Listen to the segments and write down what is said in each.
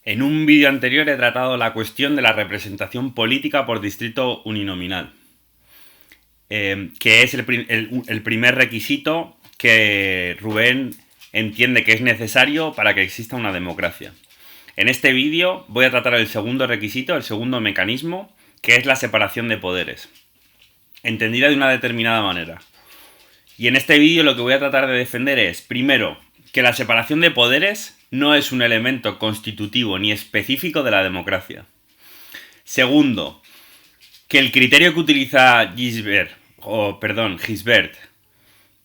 En un vídeo anterior he tratado la cuestión de la representación política por distrito uninominal, que es el primer requisito que Rubén entiende que es necesario para que exista una democracia. En este vídeo voy a tratar el segundo requisito, el segundo mecanismo, que es la separación de poderes, entendida de una determinada manera. Y en este vídeo lo que voy a tratar de defender es, primero, que la separación de poderes no es un elemento constitutivo ni específico de la democracia. Segundo, que el criterio que utiliza Gisbert,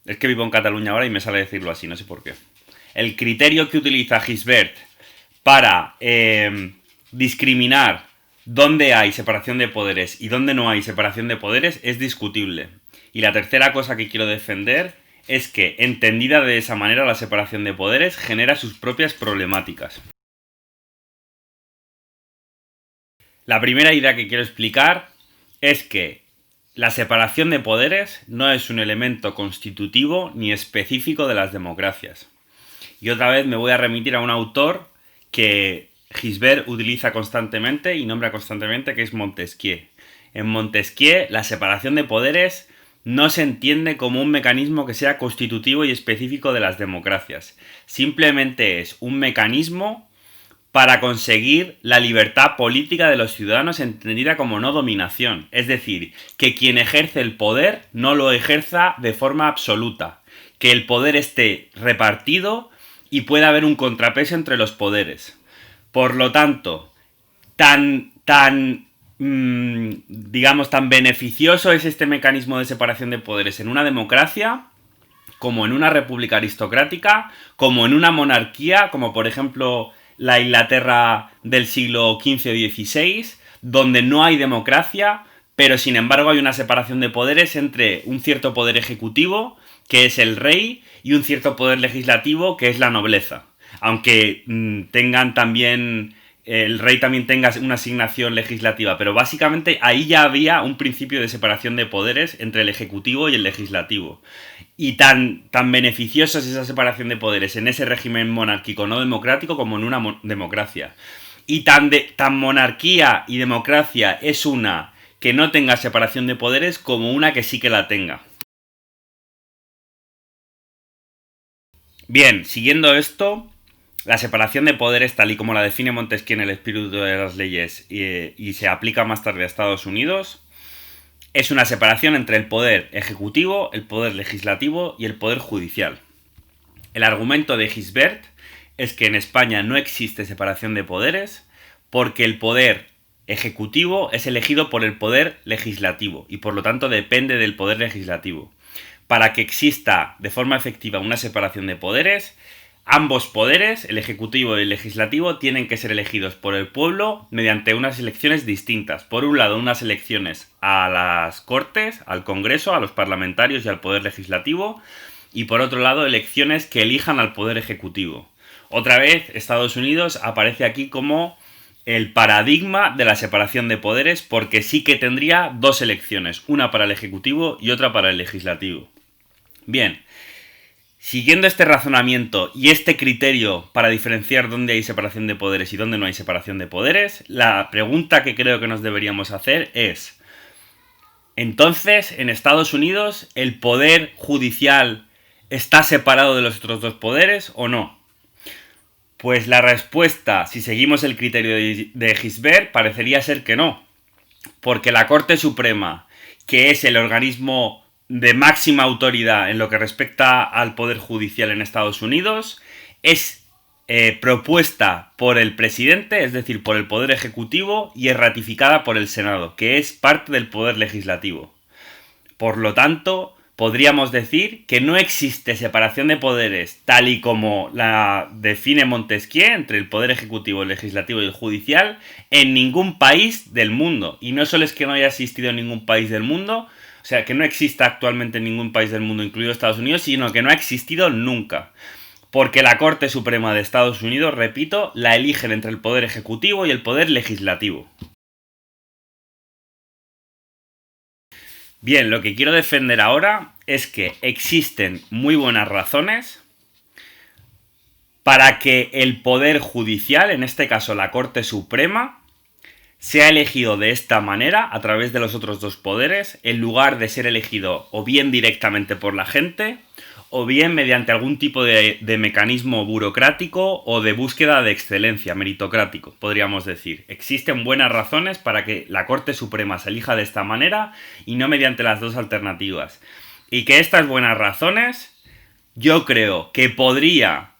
es que vivo en Cataluña ahora y me sale decirlo así, no sé por qué. El criterio que utiliza Gisbert para discriminar dónde hay separación de poderes y dónde no hay separación de poderes es discutible. Y la tercera cosa que quiero defender es que, entendida de esa manera, la separación de poderes genera sus propias problemáticas. La primera idea que quiero explicar es que la separación de poderes no es un elemento constitutivo ni específico de las democracias. Y otra vez me voy a remitir a un autor que Gisbert utiliza constantemente y nombra constantemente, que es Montesquieu. En Montesquieu, la separación de poderes no se entiende como un mecanismo que sea constitutivo y específico de las democracias. Simplemente es un mecanismo para conseguir la libertad política de los ciudadanos, entendida como no dominación. Es decir, que quien ejerce el poder no lo ejerza de forma absoluta. Que el poder esté repartido y pueda haber un contrapeso entre los poderes. Por lo tanto, digamos, tan beneficioso es este mecanismo de separación de poderes en una democracia, como en una república aristocrática, como en una monarquía, como por ejemplo la Inglaterra del siglo XV o XVI, donde no hay democracia, pero sin embargo hay una separación de poderes entre un cierto poder ejecutivo, que es el rey, y un cierto poder legislativo, que es la nobleza. Aunque tengan también el rey también tenga una asignación legislativa, pero básicamente ahí ya había un principio de separación de poderes entre el ejecutivo y el legislativo. Y tan beneficiosa es esa separación de poderes en ese régimen monárquico no democrático como en una democracia. Y tan monarquía y democracia es una que no tenga separación de poderes como una que sí que la tenga. Bien, siguiendo esto, la separación de poderes, tal y como la define Montesquieu en el espíritu de las leyes y se aplica más tarde a Estados Unidos, es una separación entre el poder ejecutivo, el poder legislativo y el poder judicial. El argumento de Gisbert es que en España no existe separación de poderes porque el poder ejecutivo es elegido por el poder legislativo y por lo tanto depende del poder legislativo. Para que exista de forma efectiva una separación de poderes, ambos poderes, el ejecutivo y el legislativo, tienen que ser elegidos por el pueblo mediante unas elecciones distintas. Por un lado, unas elecciones a las Cortes, al Congreso, a los parlamentarios y al poder legislativo, y por otro lado, elecciones que elijan al poder ejecutivo. Otra vez, Estados Unidos aparece aquí como el paradigma de la separación de poderes, porque sí que tendría dos elecciones, una para el ejecutivo y otra para el legislativo. Bien, siguiendo este razonamiento y este criterio para diferenciar dónde hay separación de poderes y dónde no hay separación de poderes, la pregunta que creo que nos deberíamos hacer es: entonces, en Estados Unidos, ¿el poder judicial está separado de los otros dos poderes o no? Pues la respuesta, si seguimos el criterio de Gisbert, parecería ser que no. Porque la Corte Suprema, que es el organismo de máxima autoridad en lo que respecta al poder judicial en Estados Unidos, es propuesta por el presidente, es decir, por el poder ejecutivo, y es ratificada por el Senado, que es parte del poder legislativo. Por lo tanto, podríamos decir que no existe separación de poderes tal y como la define Montesquieu entre el poder ejecutivo, el legislativo y el judicial en ningún país del mundo. Y no solo es que no haya existido en ningún país del mundo, o sea, que no exista actualmente en ningún país del mundo, incluido Estados Unidos, sino que no ha existido nunca. Porque la Corte Suprema de Estados Unidos, repito, la eligen entre el poder ejecutivo y el poder legislativo. Bien, lo que quiero defender ahora es que existen muy buenas razones para que el poder judicial, en este caso la Corte Suprema, sea elegido de esta manera, a través de los otros dos poderes, en lugar de ser elegido o bien directamente por la gente, o bien mediante algún tipo de mecanismo burocrático o de búsqueda de excelencia, meritocrático, podríamos decir. Existen buenas razones para que la Corte Suprema se elija de esta manera y no mediante las dos alternativas. Y que estas buenas razones, yo creo que podría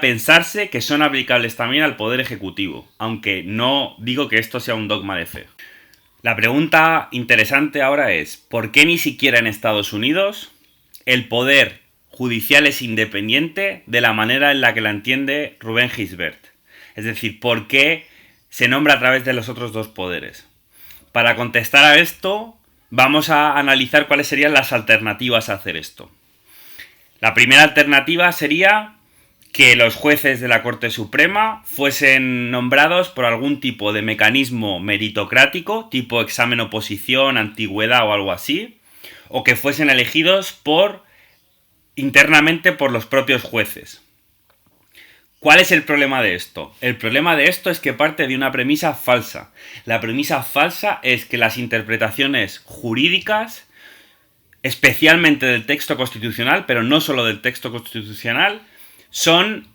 pensarse que son aplicables también al Poder Ejecutivo, aunque no digo que esto sea un dogma de fe. La pregunta interesante ahora es, ¿por qué ni siquiera en Estados Unidos el Poder Judicial es independiente de la manera en la que la entiende Rubén Gisbert? Es decir, ¿por qué se nombra a través de los otros dos poderes? Para contestar a esto, vamos a analizar cuáles serían las alternativas a hacer esto. La primera alternativa sería que los jueces de la Corte Suprema fuesen nombrados por algún tipo de mecanismo meritocrático, tipo examen-oposición, antigüedad o algo así, o que fuesen elegidos internamente por los propios jueces. ¿Cuál es el problema de esto? El problema de esto es que parte de una premisa falsa. La premisa falsa es que las interpretaciones jurídicas, especialmente del texto constitucional, pero no solo del texto constitucional, son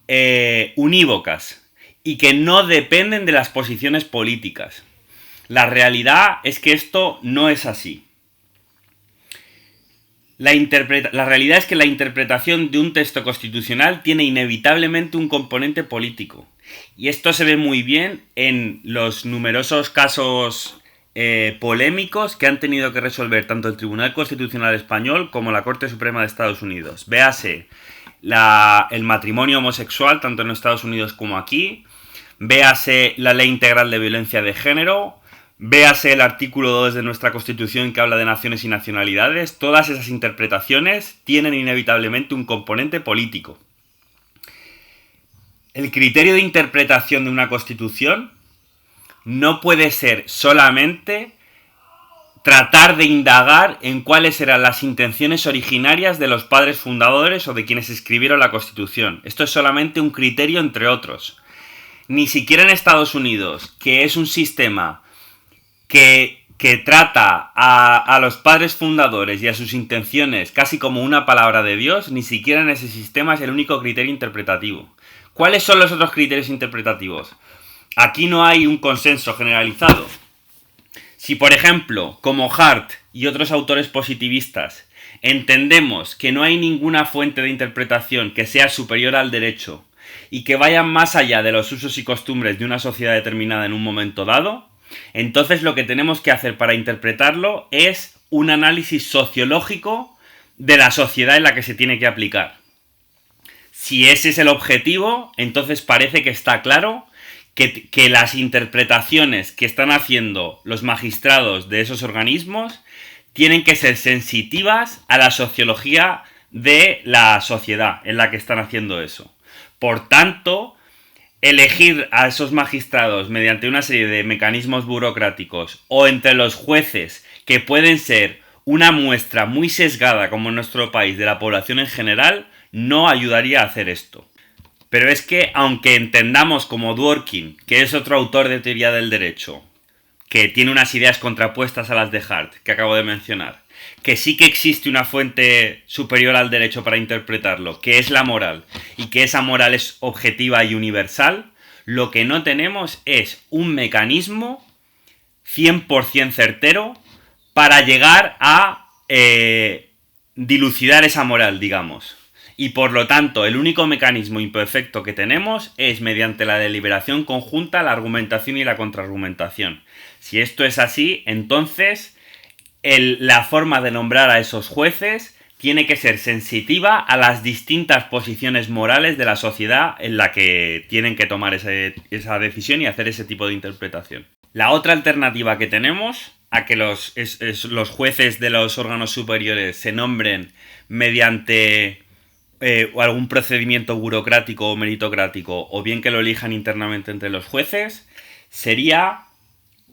unívocas y que no dependen de las posiciones políticas. La realidad es que esto no es así. La realidad es que la interpretación de un texto constitucional tiene inevitablemente un componente político. Y esto se ve muy bien en los numerosos casos polémicos que han tenido que resolver tanto el Tribunal Constitucional Español como la Corte Suprema de Estados Unidos. Véase el matrimonio homosexual, tanto en Estados Unidos como aquí. Véase la Ley Integral de Violencia de Género. Véase el artículo 2 de nuestra Constitución que habla de naciones y nacionalidades. Todas esas interpretaciones tienen inevitablemente un componente político. El criterio de interpretación de una Constitución no puede ser solamente tratar de indagar en cuáles eran las intenciones originarias de los padres fundadores o de quienes escribieron la Constitución. Esto es solamente un criterio entre otros. Ni siquiera en Estados Unidos, que es un sistema que trata a los padres fundadores y a sus intenciones casi como una palabra de Dios, ni siquiera en ese sistema es el único criterio interpretativo. ¿Cuáles son los otros criterios interpretativos? Aquí no hay un consenso generalizado. Si, por ejemplo, como Hart y otros autores positivistas, entendemos que no hay ninguna fuente de interpretación que sea superior al derecho y que vaya más allá de los usos y costumbres de una sociedad determinada en un momento dado, entonces lo que tenemos que hacer para interpretarlo es un análisis sociológico de la sociedad en la que se tiene que aplicar. Si ese es el objetivo, entonces parece que está claro que las interpretaciones que están haciendo los magistrados de esos organismos tienen que ser sensitivas a la sociología de la sociedad en la que están haciendo eso. Por tanto, elegir a esos magistrados mediante una serie de mecanismos burocráticos o entre los jueces que pueden ser una muestra muy sesgada, como en nuestro país, de la población en general, no ayudaría a hacer esto. Pero es que, aunque entendamos como Dworkin, que es otro autor de teoría del derecho, que tiene unas ideas contrapuestas a las de Hart, que acabo de mencionar, que sí que existe una fuente superior al derecho para interpretarlo, que es la moral, y que esa moral es objetiva y universal, lo que no tenemos es un mecanismo 100% certero para llegar a dilucidar esa moral, digamos. Y por lo tanto, el único mecanismo imperfecto que tenemos es mediante la deliberación conjunta, la argumentación y la contraargumentación. Si esto es así, entonces la forma de nombrar a esos jueces tiene que ser sensitiva a las distintas posiciones morales de la sociedad en la que tienen que tomar esa decisión y hacer ese tipo de interpretación. La otra alternativa que tenemos a que los jueces de los órganos superiores se nombren mediante algún procedimiento burocrático o meritocrático, o bien que lo elijan internamente entre los jueces, sería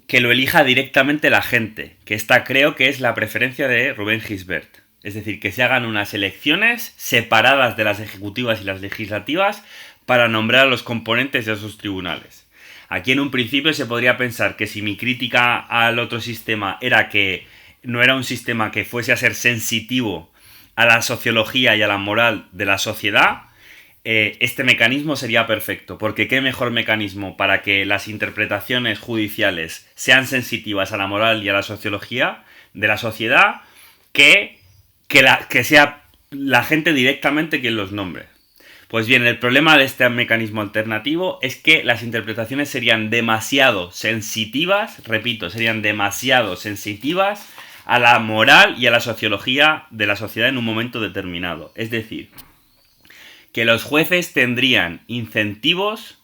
que lo elija directamente la gente, que esta creo que es la preferencia de Rubén Gisbert. Es decir, que se hagan unas elecciones separadas de las ejecutivas y las legislativas para nombrar a los componentes de esos tribunales. Aquí en un principio se podría pensar que si mi crítica al otro sistema era que no era un sistema que fuese a ser sensitivo a la sociología y a la moral de la sociedad, este mecanismo sería perfecto, porque qué mejor mecanismo para que las interpretaciones judiciales sean sensitivas a la moral y a la sociología de la sociedad que sea la gente directamente quien los nombre. Pues bien, el problema de este mecanismo alternativo es que las interpretaciones serían demasiado sensitivas, repito, serían demasiado sensitivas a la moral y a la sociología de la sociedad en un momento determinado. Es decir, que los jueces tendrían incentivos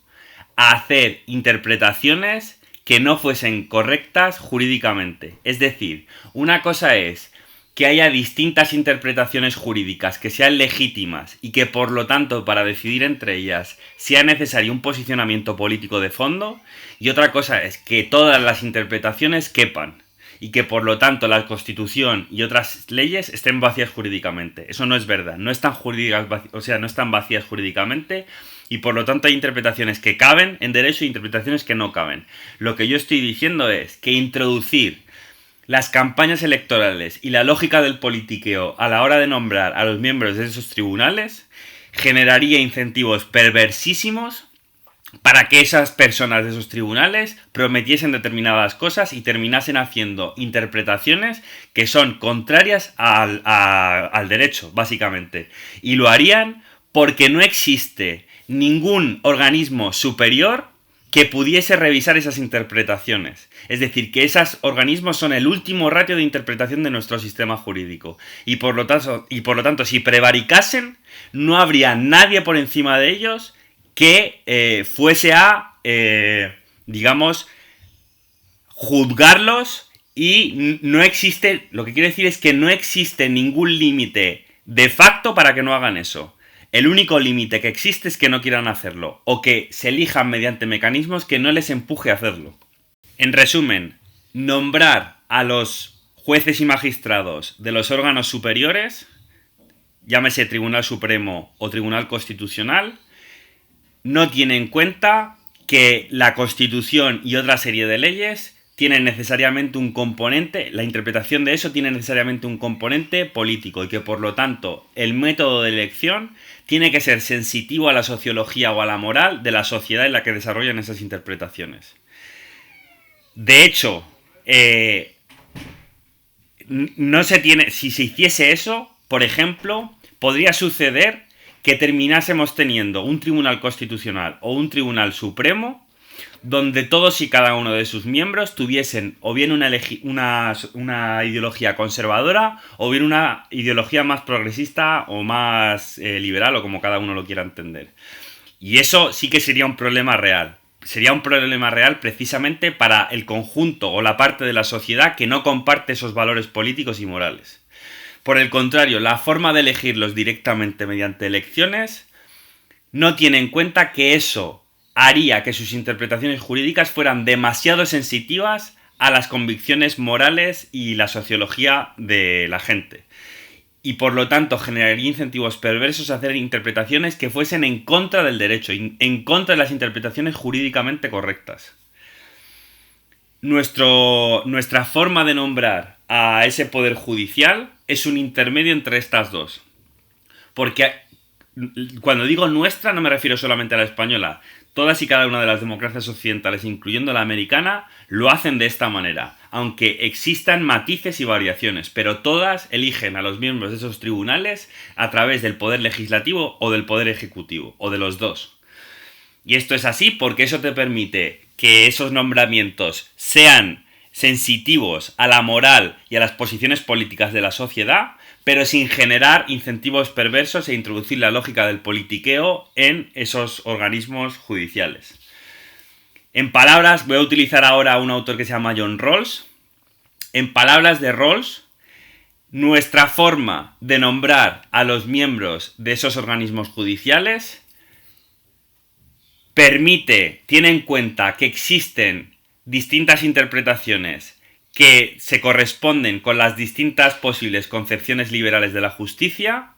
a hacer interpretaciones que no fuesen correctas jurídicamente. Es decir, una cosa es que haya distintas interpretaciones jurídicas que sean legítimas y que por lo tanto para decidir entre ellas sea necesario un posicionamiento político de fondo, y otra cosa es que todas las interpretaciones quepan y que por lo tanto la Constitución y otras leyes estén vacías jurídicamente. Eso no es verdad, no están vacías jurídicamente, y por lo tanto hay interpretaciones que caben en derecho e interpretaciones que no caben. Lo que yo estoy diciendo es que introducir las campañas electorales y la lógica del politiqueo a la hora de nombrar a los miembros de esos tribunales generaría incentivos perversísimos para que esas personas de esos tribunales prometiesen determinadas cosas y terminasen haciendo interpretaciones que son contrarias al derecho, básicamente. Y lo harían porque no existe ningún organismo superior que pudiese revisar esas interpretaciones. Es decir, que esos organismos son el último ratio de interpretación de nuestro sistema jurídico. Y por lo tanto, si prevaricasen, no habría nadie por encima de ellos que fuese a, juzgarlos, y no existe, lo que quiero decir es que no existe ningún límite de facto para que no hagan eso. El único límite que existe es que no quieran hacerlo, o que se elijan mediante mecanismos que no les empuje a hacerlo. En resumen, nombrar a los jueces y magistrados de los órganos superiores, llámese Tribunal Supremo o Tribunal Constitucional, no tiene en cuenta que la Constitución y otra serie de leyes tienen necesariamente un componente, la interpretación de eso tiene necesariamente un componente político, y que por lo tanto el método de elección tiene que ser sensitivo a la sociología o a la moral de la sociedad en la que desarrollan esas interpretaciones. De hecho, si se hiciese eso, por ejemplo, podría suceder que terminásemos teniendo un tribunal constitucional o un tribunal supremo donde todos y cada uno de sus miembros tuviesen o bien una ideología conservadora o bien una ideología más progresista o más liberal, o como cada uno lo quiera entender. Y eso sí que sería un problema real. Sería un problema real precisamente para el conjunto o la parte de la sociedad que no comparte esos valores políticos y morales. Por el contrario, la forma de elegirlos directamente mediante elecciones no tiene en cuenta que eso haría que sus interpretaciones jurídicas fueran demasiado sensitivas a las convicciones morales y la sociología de la gente. Y por lo tanto generaría incentivos perversos a hacer interpretaciones que fuesen en contra del derecho, en contra de las interpretaciones jurídicamente correctas. Nuestra forma de nombrar a ese poder judicial es un intermedio entre estas dos. Porque cuando digo nuestra no me refiero solamente a la española. Todas y cada una de las democracias occidentales, incluyendo la americana, lo hacen de esta manera, aunque existan matices y variaciones, pero todas eligen a los miembros de esos tribunales a través del poder legislativo o del poder ejecutivo, o de los dos. Y esto es así porque eso te permite que esos nombramientos sean sensitivos a la moral y a las posiciones políticas de la sociedad, pero sin generar incentivos perversos e introducir la lógica del politiqueo en esos organismos judiciales. En palabras, voy a utilizar ahora a un autor que se llama John Rawls. En palabras de Rawls, nuestra forma de nombrar a los miembros de esos organismos judiciales tiene en cuenta que existen distintas interpretaciones que se corresponden con las distintas posibles concepciones liberales de la justicia,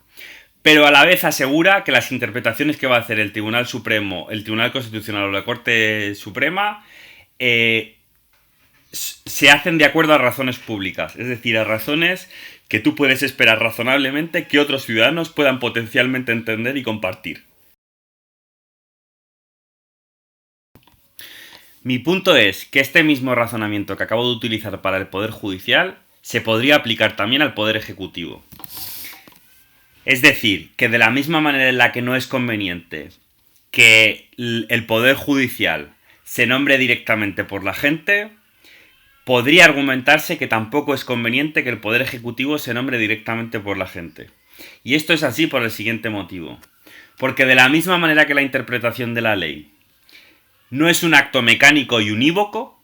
pero a la vez asegura que las interpretaciones que va a hacer el Tribunal Supremo, el Tribunal Constitucional o la Corte Suprema se hacen de acuerdo a razones públicas, es decir, a razones que tú puedes esperar razonablemente que otros ciudadanos puedan potencialmente entender y compartir. Mi punto es que este mismo razonamiento que acabo de utilizar para el Poder Judicial se podría aplicar también al Poder Ejecutivo. Es decir, que de la misma manera en la que no es conveniente que el Poder Judicial se nombre directamente por la gente, podría argumentarse que tampoco es conveniente que el Poder Ejecutivo se nombre directamente por la gente. Y esto es así por el siguiente motivo. Porque de la misma manera que la interpretación de la ley no es un acto mecánico y unívoco,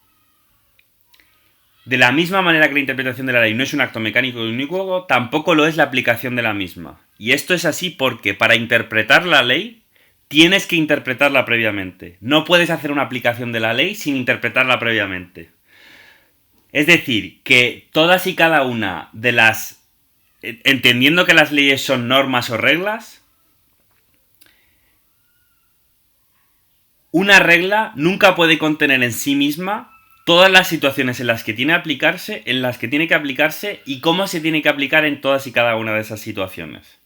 de la misma manera que la interpretación de la ley no es un acto mecánico y unívoco, tampoco lo es la aplicación de la misma. Y esto es así porque para interpretar la ley tienes que interpretarla previamente. No puedes hacer una aplicación de la ley sin interpretarla previamente. Es decir, que todas y cada una de las... Entendiendo que las leyes son normas o reglas, una regla nunca puede contener en sí misma todas las situaciones en las que tiene que aplicarse y cómo se tiene que aplicar en todas y cada una de esas situaciones.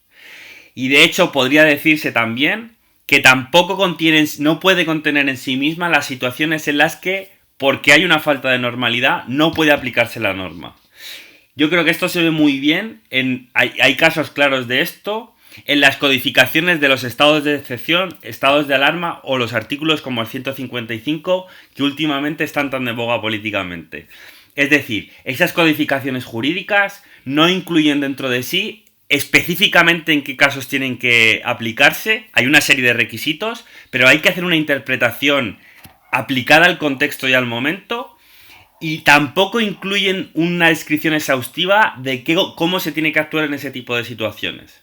Y de hecho podría decirse también que tampoco no puede contener en sí misma las situaciones en las que, porque hay una falta de normalidad, no puede aplicarse la norma. Yo creo que esto se ve muy bien, hay casos claros de esto, en las codificaciones de los estados de excepción, estados de alarma o los artículos como el 155 que últimamente están tan de boga políticamente. Es decir, esas codificaciones jurídicas no incluyen dentro de sí específicamente en qué casos tienen que aplicarse, hay una serie de requisitos, pero hay que hacer una interpretación aplicada al contexto y al momento, y tampoco incluyen una descripción exhaustiva de cómo se tiene que actuar en ese tipo de situaciones.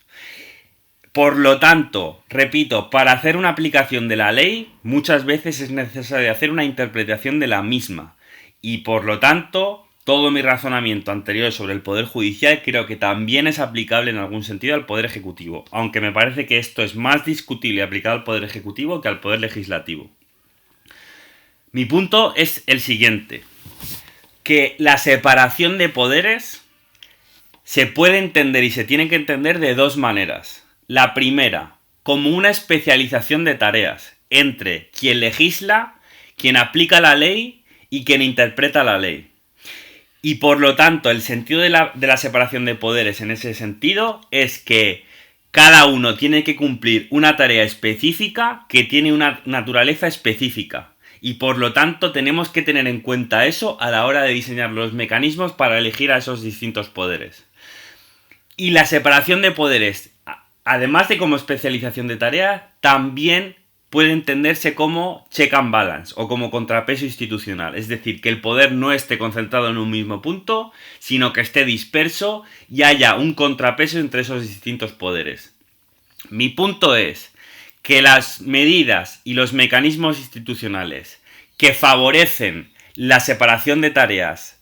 Por lo tanto, repito, para hacer una aplicación de la ley, muchas veces es necesario hacer una interpretación de la misma. Y por lo tanto, todo mi razonamiento anterior sobre el Poder Judicial creo que también es aplicable en algún sentido al Poder Ejecutivo. Aunque me parece que esto es más discutible aplicado al Poder Ejecutivo que al Poder Legislativo. Mi punto es el siguiente. Que la separación de poderes se puede entender y se tiene que entender de dos maneras. La primera, como una especialización de tareas entre quien legisla, quien aplica la ley y quien interpreta la ley. Y por lo tanto, el sentido de la separación de poderes en ese sentido es que cada uno tiene que cumplir una tarea específica que tiene una naturaleza específica. Y por lo tanto tenemos que tener en cuenta eso a la hora de diseñar los mecanismos para elegir a esos distintos poderes. Y la separación de poderes, además de como especialización de tareas, también puede entenderse como check and balance o como contrapeso institucional. Es decir, que el poder no esté concentrado en un mismo punto, sino que esté disperso y haya un contrapeso entre esos distintos poderes. Mi punto es que las medidas y los mecanismos institucionales que favorecen la separación de tareas,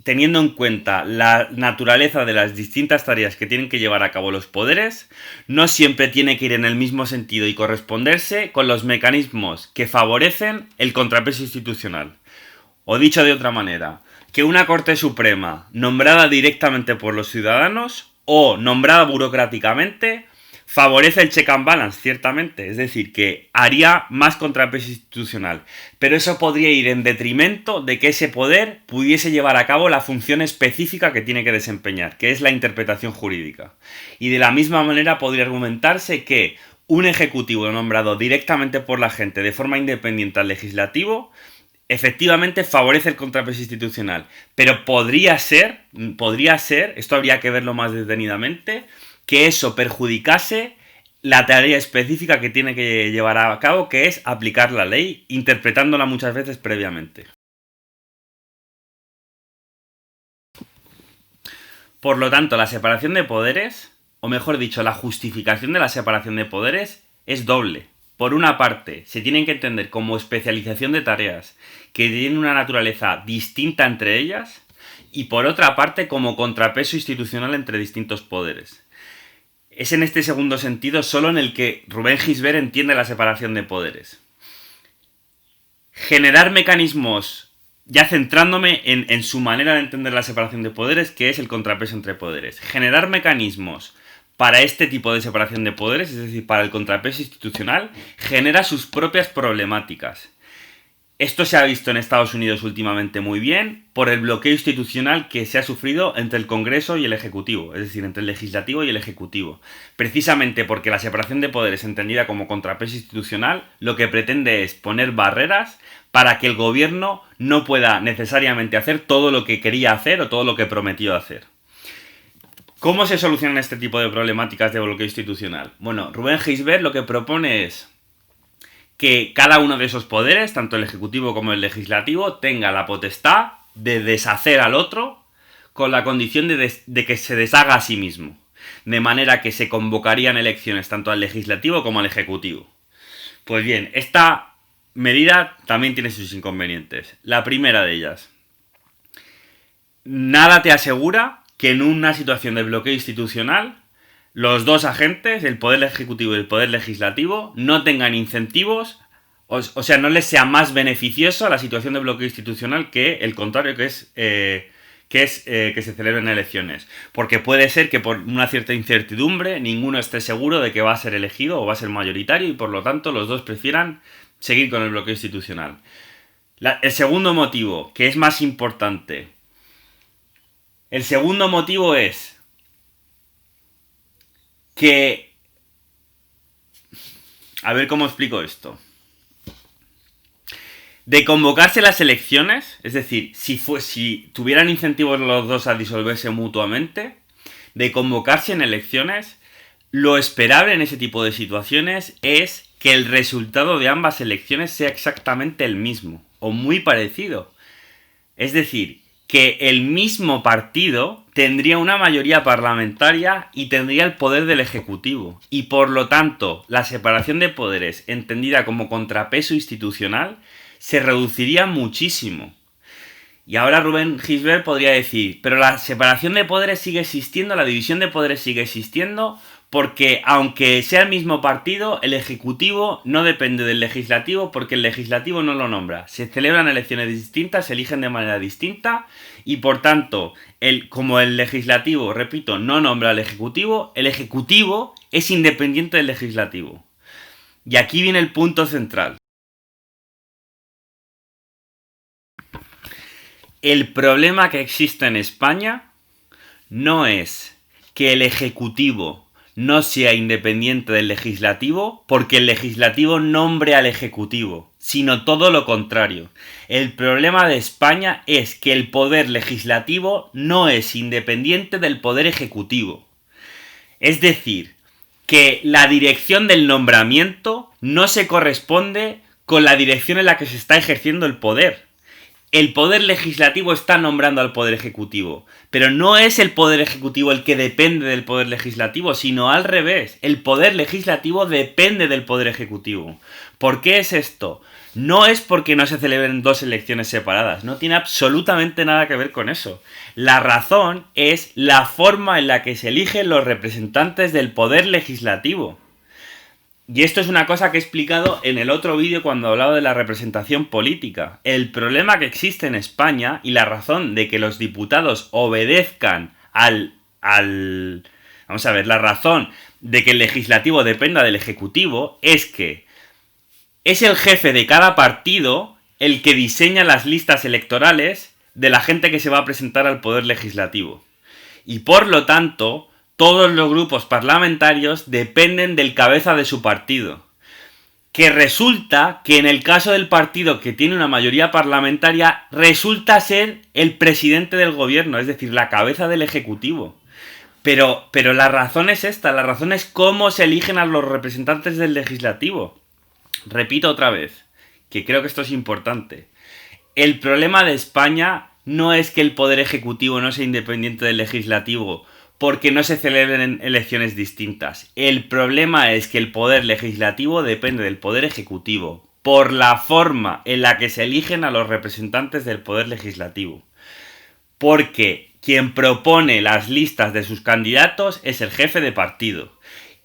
teniendo en cuenta la naturaleza de las distintas tareas que tienen que llevar a cabo los poderes, no siempre tiene que ir en el mismo sentido y corresponderse con los mecanismos que favorecen el contrapeso institucional. O dicho de otra manera, que una Corte Suprema nombrada directamente por los ciudadanos o nombrada burocráticamente favorece el check and balance, ciertamente, es decir, que haría más contrapeso institucional, pero eso podría ir en detrimento de que ese poder pudiese llevar a cabo la función específica que tiene que desempeñar, que es la interpretación jurídica. Y de la misma manera podría argumentarse que un ejecutivo nombrado directamente por la gente de forma independiente al legislativo efectivamente favorece el contrapeso institucional, pero podría ser, esto habría que verlo más detenidamente, que eso perjudicase la tarea específica que tiene que llevar a cabo, que es aplicar la ley, interpretándola muchas veces previamente. Por lo tanto, la separación de poderes, o mejor dicho, la justificación de la separación de poderes, es doble. Por una parte, se tienen que entender como especialización de tareas que tienen una naturaleza distinta entre ellas, y por otra parte, como contrapeso institucional entre distintos poderes. Es en este segundo sentido solo en el que Rubén Gisbert entiende la separación de poderes. Generar mecanismos, ya centrándome en su manera de entender la separación de poderes, que es el contrapeso entre poderes. Generar mecanismos para este tipo de separación de poderes, es decir, para el contrapeso institucional, genera sus propias problemáticas. Esto se ha visto en Estados Unidos últimamente muy bien por el bloqueo institucional que se ha sufrido entre el Congreso y el Ejecutivo, es decir, entre el Legislativo y el Ejecutivo. Precisamente porque la separación de poderes entendida como contrapeso institucional lo que pretende es poner barreras para que el gobierno no pueda necesariamente hacer todo lo que quería hacer o todo lo que prometió hacer. ¿Cómo se solucionan este tipo de problemáticas de bloqueo institucional? Bueno, Rubén Gisbert lo que propone es que cada uno de esos poderes, tanto el ejecutivo como el legislativo, tenga la potestad de deshacer al otro con la condición de que se deshaga a sí mismo. De manera que se convocarían elecciones tanto al legislativo como al ejecutivo. Pues bien, esta medida también tiene sus inconvenientes. La primera de ellas. Nada te asegura que en una situación de bloqueo institucional los dos agentes, el poder ejecutivo y el poder legislativo, no tengan incentivos, o sea, no les sea más beneficioso a la situación de bloqueo institucional que el contrario, que se celebren elecciones. Porque puede ser que por una cierta incertidumbre ninguno esté seguro de que va a ser elegido o va a ser mayoritario y por lo tanto los dos prefieran seguir con el bloqueo institucional. El segundo motivo, que es más importante. El segundo motivo es que... A ver cómo explico esto. De convocarse las elecciones, es decir, si tuvieran incentivos los dos a disolverse mutuamente, de convocarse en elecciones, lo esperable en ese tipo de situaciones es que el resultado de ambas elecciones sea exactamente el mismo, o muy parecido. Es decir, que el mismo partido tendría una mayoría parlamentaria y tendría el poder del Ejecutivo. Y por lo tanto, la separación de poderes, entendida como contrapeso institucional, se reduciría muchísimo. Y ahora Rubén Gisbert podría decir, pero la separación de poderes sigue existiendo, la división de poderes sigue existiendo, porque aunque sea el mismo partido, el Ejecutivo no depende del Legislativo porque el Legislativo no lo nombra. Se celebran elecciones distintas, se eligen de manera distinta y por tanto, como el Legislativo, repito, no nombra al Ejecutivo, el Ejecutivo es independiente del Legislativo. Y aquí viene el punto central. El problema que existe en España no es que el Ejecutivo no sea independiente del Legislativo porque el Legislativo nombre al Ejecutivo, sino todo lo contrario. El problema de España es que el poder legislativo no es independiente del poder ejecutivo. Es decir, que la dirección del nombramiento no se corresponde con la dirección en la que se está ejerciendo el poder. El poder legislativo está nombrando al poder ejecutivo, pero no es el poder ejecutivo el que depende del poder legislativo, sino al revés, el poder legislativo depende del poder ejecutivo. ¿Por qué es esto? No es porque no se celebren dos elecciones separadas, no tiene absolutamente nada que ver con eso. La razón es la forma en la que se eligen los representantes del poder legislativo. Y esto es una cosa que he explicado en el otro vídeo cuando hablaba de la representación política. El problema que existe en España y la razón de que los diputados obedezcan Vamos a ver, la razón de que el legislativo dependa del ejecutivo es que es el jefe de cada partido el que diseña las listas electorales de la gente que se va a presentar al poder legislativo. Y por lo tanto, todos los grupos parlamentarios dependen del cabeza de su partido. Que resulta que en el caso del partido que tiene una mayoría parlamentaria, resulta ser el presidente del gobierno, es decir, la cabeza del ejecutivo. Pero la razón es esta, la razón es cómo se eligen a los representantes del legislativo. Repito otra vez, que creo que esto es importante. El problema de España no es que el poder ejecutivo no sea independiente del legislativo porque no se celebren elecciones distintas. El problema es que el poder legislativo depende del poder ejecutivo por la forma en la que se eligen a los representantes del poder legislativo. Porque quien propone las listas de sus candidatos es el jefe de partido.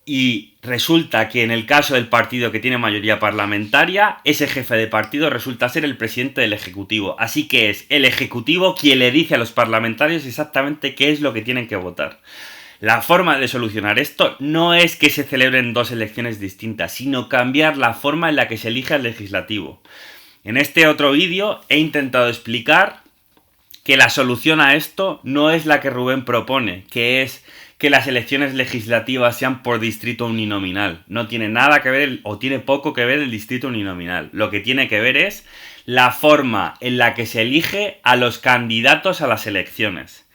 Y resulta que en el caso del partido que tiene mayoría parlamentaria, ese jefe de partido resulta ser el presidente del Ejecutivo. Así que es el Ejecutivo quien le dice a los parlamentarios exactamente qué es lo que tienen que votar. La forma de solucionar esto no es que se celebren dos elecciones distintas, sino cambiar la forma en la que se elige al legislativo. En este otro vídeo he intentado explicar que la solución a esto no es la que Rubén propone, que es que las elecciones legislativas sean por distrito uninominal. No tiene nada que ver, o tiene poco que ver el distrito uninominal. Lo que tiene que ver es la forma en la que se elige a los candidatos a las elecciones.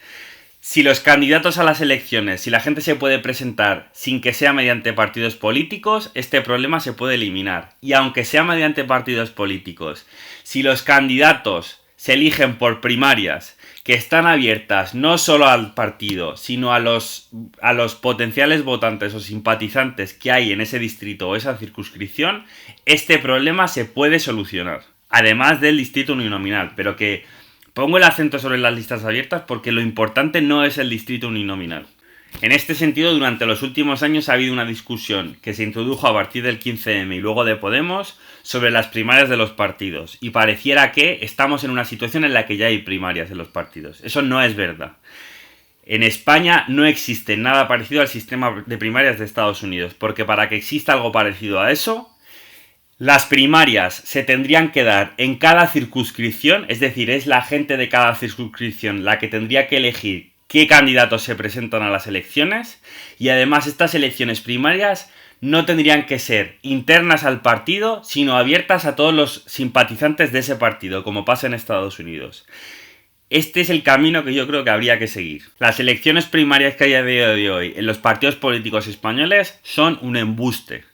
Si los candidatos a las elecciones, si la gente se puede presentar sin que sea mediante partidos políticos, este problema se puede eliminar. Y aunque sea mediante partidos políticos, si los candidatos se eligen por primarias que están abiertas no solo al partido, sino a los potenciales votantes o simpatizantes que hay en ese distrito o esa circunscripción, este problema se puede solucionar. Además del distrito uninominal, pero que pongo el acento sobre las listas abiertas porque lo importante no es el distrito uninominal. En este sentido, durante los últimos años ha habido una discusión que se introdujo a partir del 15M y luego de Podemos sobre las primarias de los partidos. Y pareciera que estamos en una situación en la que ya hay primarias en los partidos. Eso no es verdad. En España no existe nada parecido al sistema de primarias de Estados Unidos, porque para que exista algo parecido a eso, las primarias se tendrían que dar en cada circunscripción, es decir, es la gente de cada circunscripción la que tendría que elegir qué candidatos se presentan a las elecciones, y además estas elecciones primarias no tendrían que ser internas al partido, sino abiertas a todos los simpatizantes de ese partido, como pasa en Estados Unidos. Este es el camino que yo creo que habría que seguir. Las elecciones primarias que hay a día de hoy en los partidos políticos españoles son un embuste.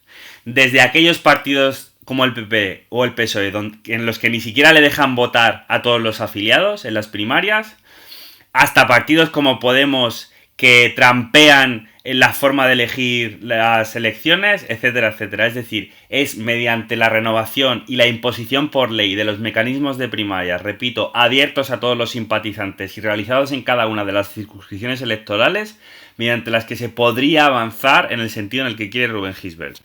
Desde aquellos partidos como el PP o el PSOE, en los que ni siquiera le dejan votar a todos los afiliados en las primarias, hasta partidos como Podemos que trampean en la forma de elegir las elecciones, etcétera, etcétera. Es decir, es mediante la renovación y la imposición por ley de los mecanismos de primarias, repito, abiertos a todos los simpatizantes y realizados en cada una de las circunscripciones electorales, mediante las que se podría avanzar en el sentido en el que quiere Rubén Gisbert.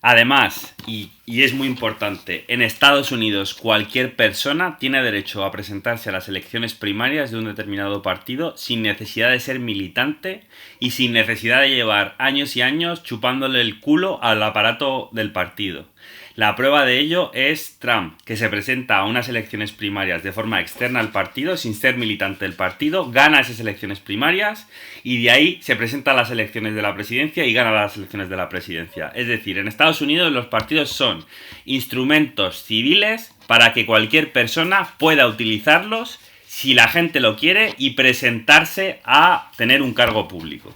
Además, y es muy importante, en Estados Unidos cualquier persona tiene derecho a presentarse a las elecciones primarias de un determinado partido sin necesidad de ser militante y sin necesidad de llevar años y años chupándole el culo al aparato del partido. La prueba de ello es Trump, que se presenta a unas elecciones primarias de forma externa al partido, sin ser militante del partido, gana esas elecciones primarias y de ahí se presenta a las elecciones de la presidencia y gana las elecciones de la presidencia. Es decir, en Estados Unidos los partidos son instrumentos civiles para que cualquier persona pueda utilizarlos si la gente lo quiere y presentarse a tener un cargo público.